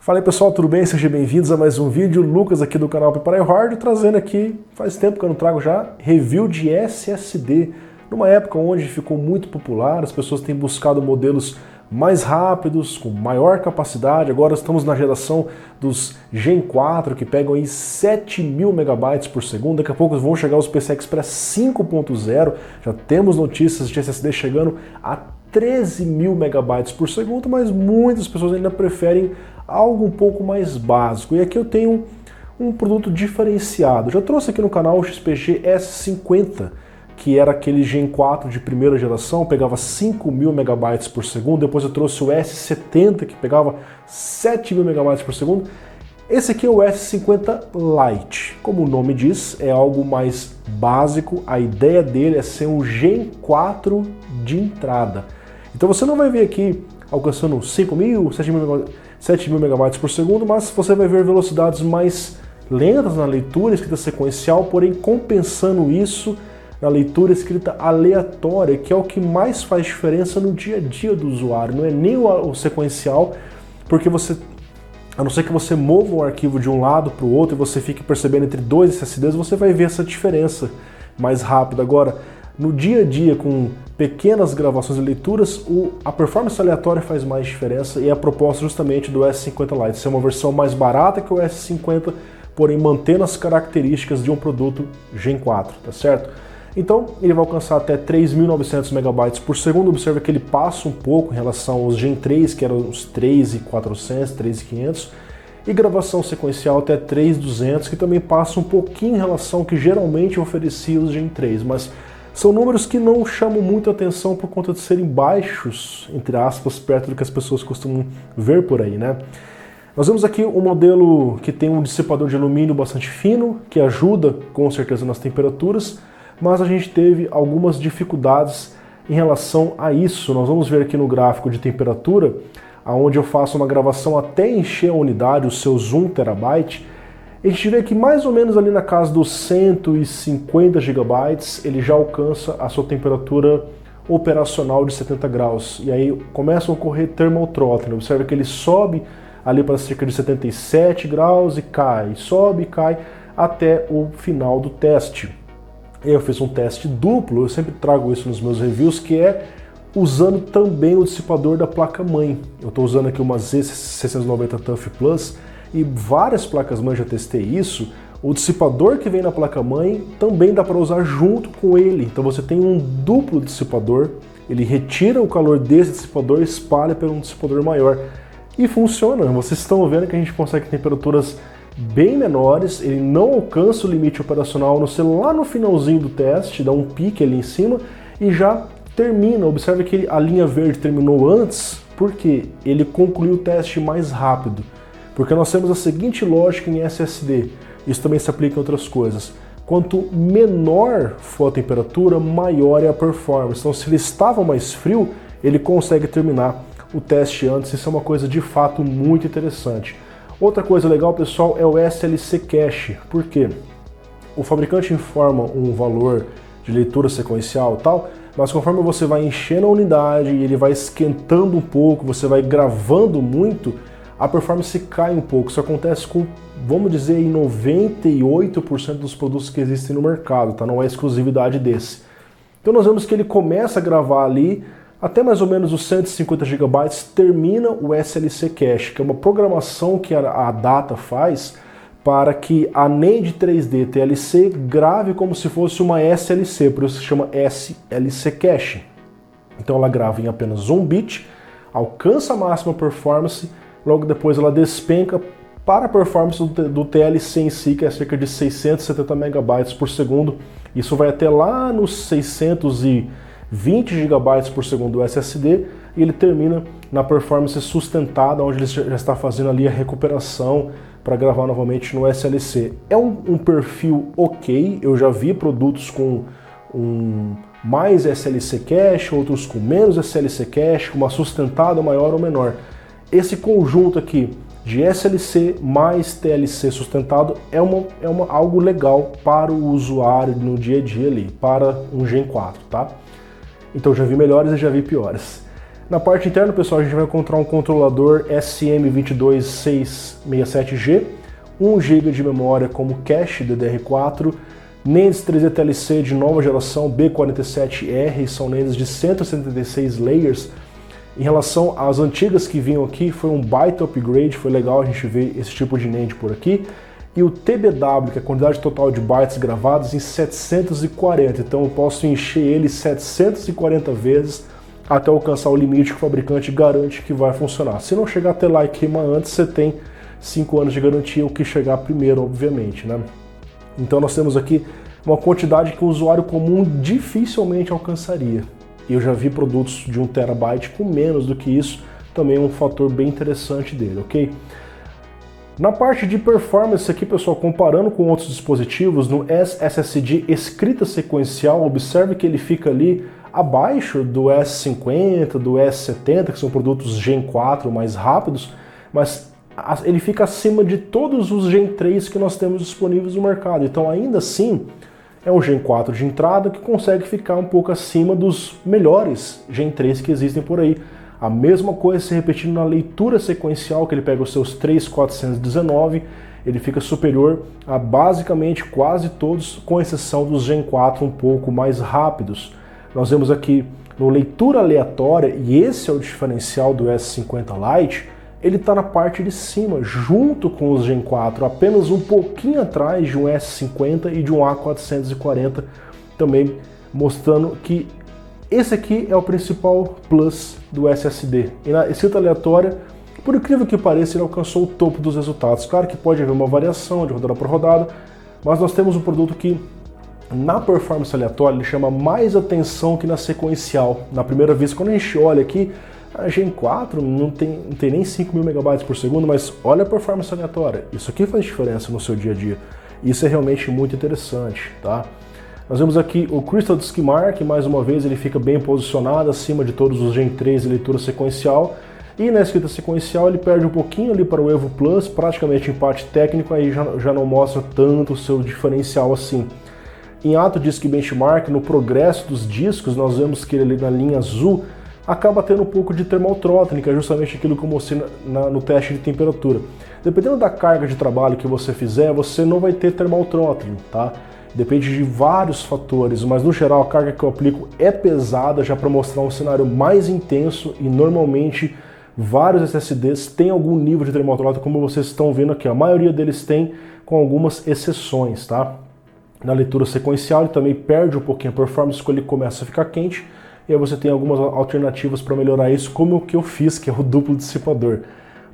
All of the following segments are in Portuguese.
Fala aí pessoal, tudo bem? Sejam bem-vindos a mais um vídeo. Lucas aqui do canal Prepare Hard, trazendo aqui, faz tempo que eu não trago já, review de SSD. Numa época onde ficou muito popular, as pessoas têm buscado modelos mais rápidos, com maior capacidade. Agora estamos na geração dos Gen 4, que pegam aí 7.000 megabytes por segundo. Daqui a pouco vão chegar os PCI Express 5.0. Já temos notícias de SSD chegando a 13.000 megabytes por segundo, mas muitas pessoas ainda preferem algo um pouco mais básico. E aqui eu tenho um produto diferenciado. Já trouxe aqui no canal o XPG S50, que era aquele Gen 4 de primeira geração, pegava 5.000 megabytes por segundo. Depois eu trouxe o S70, que pegava 7.000 megabytes por segundo. Esse aqui é o S50 Lite. Como o nome diz, é algo mais básico. A ideia dele é ser um Gen 4 de entrada. Então você não vai ver aqui alcançando 5.000, 7.000 megabytes por segundo, mas você vai ver velocidades mais lentas na leitura escrita sequencial, porém compensando isso na leitura escrita aleatória, que é o que mais faz diferença no dia a dia do usuário. Não é nem o sequencial, porque você, a não ser que você mova o arquivo de um lado para o outro e você fique percebendo entre dois SSDs, você vai ver essa diferença mais rápida. Agora, no dia a dia, com pequenas gravações e leituras, a performance aleatória faz mais diferença, e é a proposta justamente do S50 Lite ser uma versão mais barata que o S50, porém mantendo as características de um produto Gen 4, tá certo? Então ele vai alcançar até 3.900 megabytes por segundo. Observa que ele passa um pouco em relação aos Gen 3, que eram os 3.400, 3.500, e gravação sequencial até 3.200, que também passa um pouquinho em relação ao que geralmente oferecia os Gen 3, mas são números que não chamam muito atenção por conta de serem baixos, entre aspas, perto do que as pessoas costumam ver por aí, né? Nós vemos aqui um modelo que tem um dissipador de alumínio bastante fino, que ajuda com certeza nas temperaturas, mas a gente teve algumas dificuldades em relação a isso. Nós vamos ver aqui no gráfico de temperatura, onde eu faço uma gravação até encher a unidade, os seus 1 terabyte, a gente vê que mais ou menos ali na casa dos 150 GB ele já alcança a sua temperatura operacional de 70 graus. E aí começa a ocorrer thermal throttling. Observa que ele sobe ali para cerca de 77 graus e cai, sobe e cai até o final do teste. Eu fiz um teste duplo, eu sempre trago isso nos meus reviews, que é usando também o dissipador da placa-mãe. Eu estou usando aqui uma Z690 TUF Plus, e várias placas-mãe já testei isso. O dissipador que vem na placa-mãe também dá para usar junto com ele. Então você tem um duplo dissipador, ele retira o calor desse dissipador e espalha para um dissipador maior. E funciona, vocês estão vendo que a gente consegue temperaturas bem menores, ele não alcança o limite operacional, a não ser lá no finalzinho do teste, dá um pique ali em cima e já termina. Observe que a linha verde terminou antes, porque ele concluiu o teste mais rápido. Porque nós temos a seguinte lógica em SSD, isso também se aplica em outras coisas. Quanto menor for a temperatura, maior é a performance. Então, se ele estava mais frio, ele consegue terminar o teste antes. Isso é uma coisa de fato muito interessante. Outra coisa legal, pessoal, é o SLC Cache. Por quê? O fabricante informa um valor de leitura sequencial e tal, mas conforme você vai enchendo a unidade e ele vai esquentando um pouco, você vai gravando muito, a performance cai um pouco. Isso acontece com, vamos dizer, em 98% dos produtos que existem no mercado, tá? Não é exclusividade desse. Então nós vemos que ele começa a gravar ali, até mais ou menos os 150 GB, termina o SLC Cache, que é uma programação que a Data faz para que a NAND 3D TLC grave como se fosse uma SLC, por isso se chama SLC Cache. Então ela grava em apenas 1 bit, alcança a máxima performance, logo depois ela despenca para a performance do TLC em si, que é cerca de 670 megabytes por segundo. Isso vai até lá nos 620 GB por segundo do SSD, e ele termina na performance sustentada, onde ele já está fazendo ali a recuperação para gravar novamente no SLC. É um perfil ok, eu já vi produtos com mais SLC Cache, outros com menos SLC Cache, com uma sustentada maior ou menor. Esse conjunto aqui de SLC mais TLC sustentado é algo legal para o usuário no dia a dia ali, para um Gen 4, tá? Então já vi melhores e já vi piores. Na parte interna, pessoal, a gente vai encontrar um controlador SM22667G, 1 GB de memória como cache DDR4, NANDs 3D TLC de nova geração B47R, são NANDs de 176 layers. Em relação às antigas que vinham aqui, foi um baita upgrade, foi legal a gente ver esse tipo de NAND por aqui. E o TBW, que é a quantidade total de bytes gravados, em 740, então eu posso encher ele 740 vezes até alcançar o limite que o fabricante garante que vai funcionar. Se não chegar até lá e queimar antes, você tem 5 anos de garantia, o que chegar primeiro, obviamente, né? Então nós temos aqui uma quantidade que o usuário comum dificilmente alcançaria. Eu já vi produtos de 1 TB com menos do que isso, também é um fator bem interessante dele, ok? Na parte de performance aqui, pessoal, comparando com outros dispositivos, no SSD escrita sequencial, observe que ele fica ali abaixo do S50, do S70, que são produtos Gen 4 mais rápidos, mas ele fica acima de todos os Gen 3 que nós temos disponíveis no mercado. Então, ainda assim, é um Gen 4 de entrada que consegue ficar um pouco acima dos melhores Gen 3 que existem por aí. A mesma coisa se repetindo na leitura sequencial, que ele pega os seus 3419, ele fica superior a basicamente quase todos, com exceção dos Gen 4 um pouco mais rápidos. Nós vemos aqui no leitura aleatória, e esse é o diferencial do S50 Lite, ele está na parte de cima, junto com os Gen 4, apenas um pouquinho atrás de um S50 e de um A440, também mostrando que esse aqui é o principal plus do SSD. E na escrita aleatória, por incrível que pareça, ele alcançou o topo dos resultados. Claro que pode haver uma variação de rodada por rodada, mas nós temos um produto que, na performance aleatória, ele chama mais atenção que na sequencial. Na primeira vez, quando a gente olha aqui, a Gen 4 não tem nem 5.000 MB por segundo, mas olha a performance aleatória. Isso aqui faz diferença no seu dia a dia. Isso é realmente muito interessante, tá? Nós vemos aqui o Crystal Disk Mark, mais uma vez ele fica bem posicionado acima de todos os Gen 3 de leitura sequencial. E na escrita sequencial ele perde um pouquinho ali para o Evo Plus, praticamente empate técnico, aí já não mostra tanto o seu diferencial assim. Em Ato Disk Benchmark, no progresso dos discos, nós vemos que ele ali na linha azul acaba tendo um pouco de thermal throttling, que é justamente aquilo que eu mostrei no teste de temperatura. Dependendo da carga de trabalho que você fizer, você não vai ter thermal throttling, tá? Depende de vários fatores, mas no geral a carga que eu aplico é pesada já para mostrar um cenário mais intenso e normalmente vários SSDs têm algum nível de thermal throttling, como vocês estão vendo aqui. A maioria deles tem, com algumas exceções, tá? Na leitura sequencial ele também perde um pouquinho a performance quando ele começa a ficar quente, e aí você tem algumas alternativas para melhorar isso, como o que eu fiz, que é o duplo dissipador.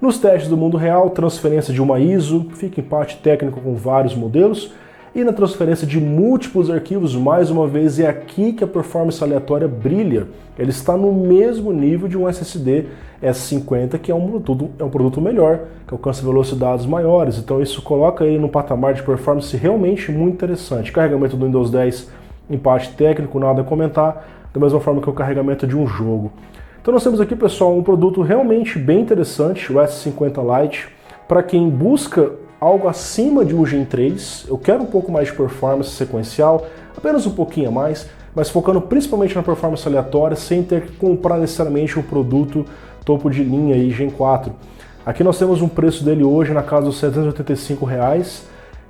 Nos testes do mundo real, transferência de uma ISO, fica empate técnico com vários modelos, e na transferência de múltiplos arquivos, mais uma vez, é aqui que a performance aleatória brilha. Ele está no mesmo nível de um SSD S50, que é um produto melhor, que alcança velocidades maiores. Então isso coloca ele num patamar de performance realmente muito interessante. Carregamento do Windows 10, empate técnico, nada a comentar, da mesma forma que o carregamento de um jogo. Então nós temos aqui, pessoal, um produto realmente bem interessante, o S50 Lite, para quem busca algo acima de um Gen 3, eu quero um pouco mais de performance sequencial, apenas um pouquinho a mais, mas focando principalmente na performance aleatória, sem ter que comprar necessariamente um produto topo de linha aí, Gen 4. Aqui nós temos um preço dele hoje na casa dos R$ 785,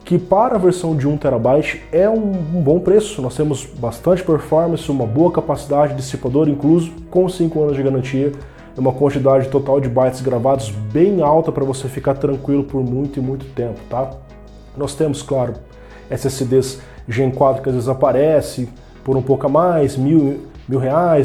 que para a versão de 1 TB é um bom preço. Nós temos bastante performance, uma boa capacidade de dissipador incluso, com 5 anos de garantia, uma quantidade total de bytes gravados bem alta para você ficar tranquilo por muito e muito tempo, tá? Nós temos, claro, SSDs Gen 4 que às vezes aparece por um pouco a mais, R$ 1.000, R$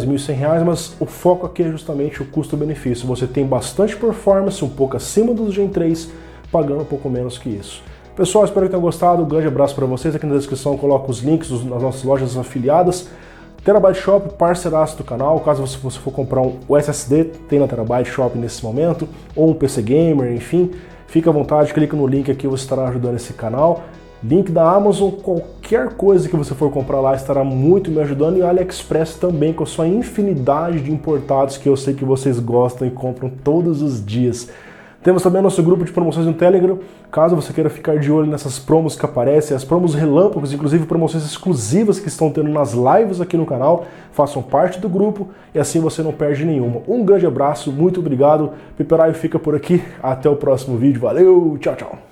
1.100, mas o foco aqui é justamente o custo-benefício. Você tem bastante performance, um pouco acima dos Gen 3, pagando um pouco menos que isso. Pessoal, espero que tenham gostado, um grande abraço para vocês. Aqui na descrição eu coloco os links das nossas lojas afiliadas. Terabyte Shop, parceiraço do canal, caso você for comprar um SSD, tem na Terabyte Shop nesse momento, ou um PC Gamer, enfim, fica à vontade, clica no link aqui, você estará ajudando esse canal. Link da Amazon, qualquer coisa que você for comprar lá estará muito me ajudando, e o AliExpress também, com a sua infinidade de importados que eu sei que vocês gostam e compram todos os dias. Temos também nosso grupo de promoções no Telegram, caso você queira ficar de olho nessas promos que aparecem, as promos relâmpagos, inclusive promoções exclusivas que estão tendo nas lives aqui no canal, façam parte do grupo e assim você não perde nenhuma. Um grande abraço, muito obrigado, Piperaio fica por aqui, até o próximo vídeo, valeu, tchau, tchau!